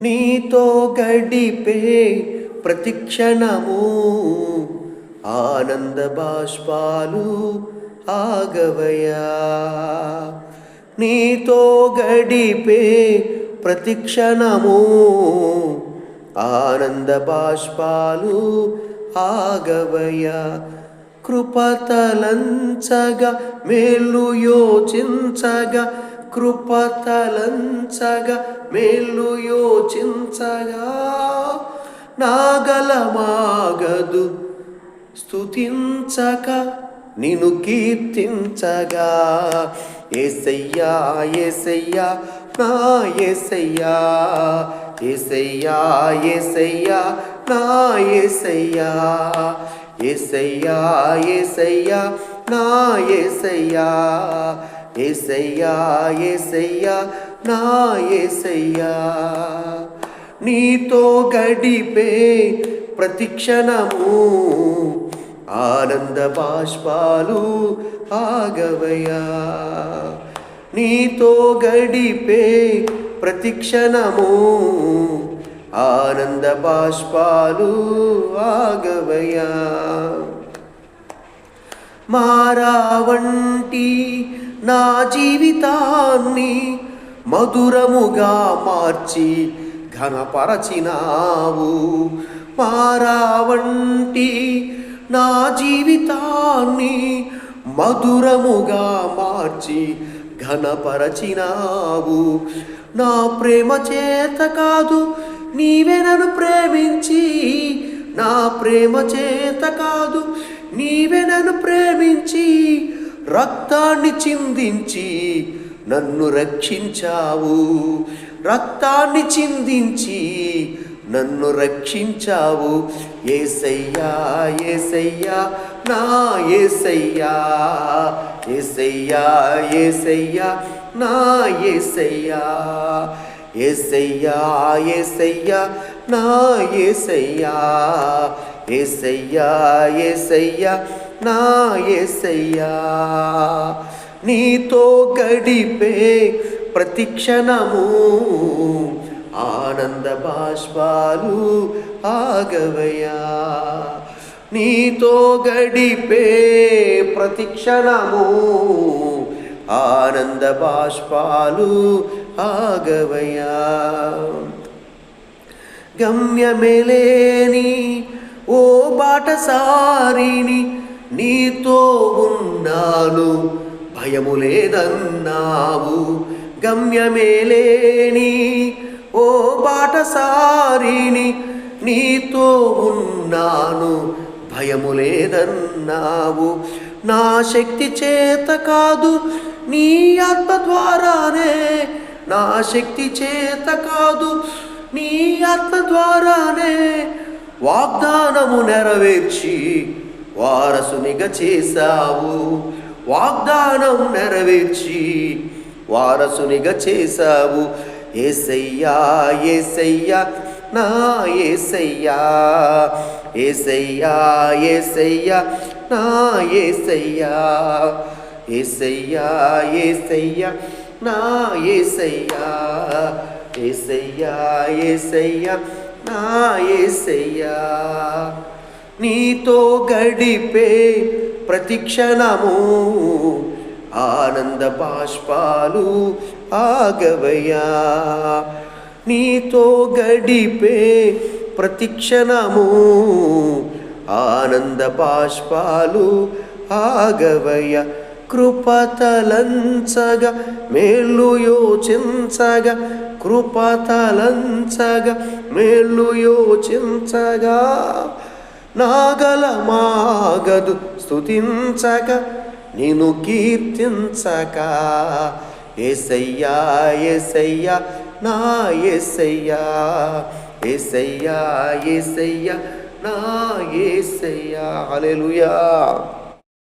నీతో గడిపే ప్రతిక్షణము ఆనంద బాష్పాలు ఆగవయా. నీతో గడిపే ప్రతిక్షణము ఆనంద బాష్పాలు ఆగవయా. కృపతలంచగా మేలు యోచించగా, కృపతలంచగా మేలు యోచించగా, నాగలమాగదు స్తుతించక నిన్ను కీర్తించగా. యేసయ్యా యేసయ్యా నా యేసయ్యా, యేసయ్యా యేసయ్యా నా యేసయ్యా, యేసయ్యా యేసయ్యా నా యేసయ్యా, యేసయ్యా యేసయ్యా నా యేసయ్యా. నీతో గడిపే ప్రతిక్షణము ఆనంద బాష్పాలు ఆగవయా. నీతో గడిపే ప్రతిక్షణము ఆనంద బాష్పాలు ఆగవయా. మారావంటి నా జీవితాన్ని మధురముగా మార్చి ఘనపరచినావు. మారావంటి నా జీవితాన్ని మధురముగా మార్చి ఘనపరచినావు. నా ప్రేమ చేత కాదు నీవే నన్ను ప్రేమించి, నా ప్రేమ చేత కాదు నీవే నన్ను ప్రేమించి, రక్తాన్ని చిందించి నన్ను రక్షించావు. రక్తాన్ని చిందించి నన్ను రక్షించావు. యేసయ్యా యేసయ్యా నా యేసయ్యా, యేసయ్యా యేసయ్యా నా యేసయ్యా, యేసయ్యా యేసయ్యా నా యేసయ్యా, యేసయ్యా యేసయ్యా నా యేసయ్యా. నీతో గడిపే ప్రతిక్షణము ఆనంద బాష్పాలు ఆగవయా. నీతో గడిపే ప్రతిక్షణము ఆనంద బాష్పాలు ఆగవయా. గమ్యమేలేని ఓ బాటసారిని నీతో ఉన్నాను భయము లేదన్నావు. గమ్యమేలేని ఓ బాటసారిని నీతో ఉన్నాను భయము లేదన్నావు. నా శక్తి చేత కాదు నీ ఆత్మ ద్వారానే, నా శక్తి చేత కాదు నీ ఆత్మ ద్వారానే వాగ్దానము నెరవేర్చి వారసునిగా చేశావు. వాగ్దానం నెరవేర్చి వారసునిగా చేశావు. యేసయ్యా యేసయ్యా నా యేసయ్యా, యేసయ్యా యేసయ్యా నా యేసయ్యా, యేసయ్యా యేసయ్యా నా యేసయ్యా, యేసయ్యా యేసయ్యా నా యేసయ్యా. నీతో గడిపే ప్రతిక్షణము ఆనంద బాష్పాలు ఆగవయా. నీతో గడిపే ప్రతిక్షణము ఆనంద బాష్పాలు ఆగవయా. కృపతలంచగా మేలు యోచించగా, కృపతలంచగా మేలు యోచించగా, నాగలమాగదు స్తుతించక నిన్ను కీర్తించక. యేసయ్యా యేసయ్యా నా యేసయ్యా, యేసయ్యా యేసయ్యా నా యేసయ్యా. హల్లెలూయా.